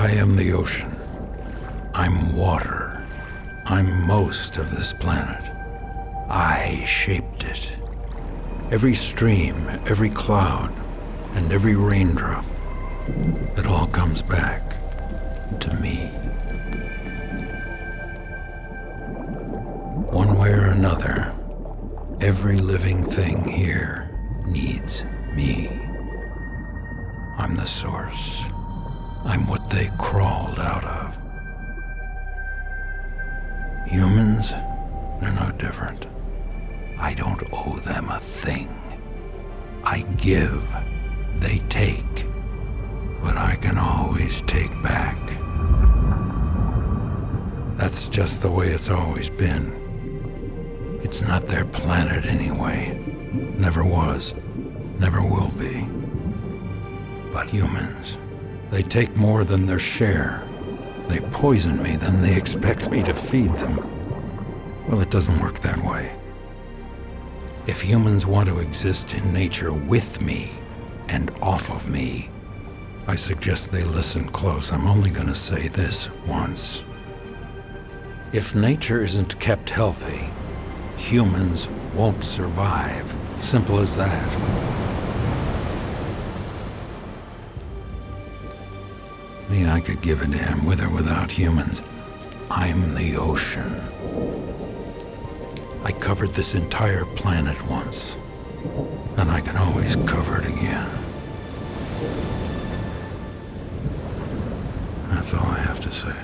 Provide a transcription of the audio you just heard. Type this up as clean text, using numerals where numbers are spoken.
I am the ocean. I'm water. I'm most of this planet. I shaped it. Every stream, every cloud, and every raindrop, it all comes back to me. One way or another, every living thing here needs me. I'm the source. I'm what they crawled out of. Humans, they're no different. I don't owe them a thing. I give, they take, but I can always take back. That's just the way it's always been. It's not their planet anyway. Never was, never will be. But humans, they take more than their share. They poison me, then they expect me to feed them. Well, it doesn't work that way. If humans want to exist in nature with me and off of me, I suggest they listen close. I'm only going to say this once. If nature isn't kept healthy, humans won't survive. Simple as that. Me, I could give a damn with or without humans. I'm the ocean. I covered this entire planet once, and I can always cover it again. That's all I have to say.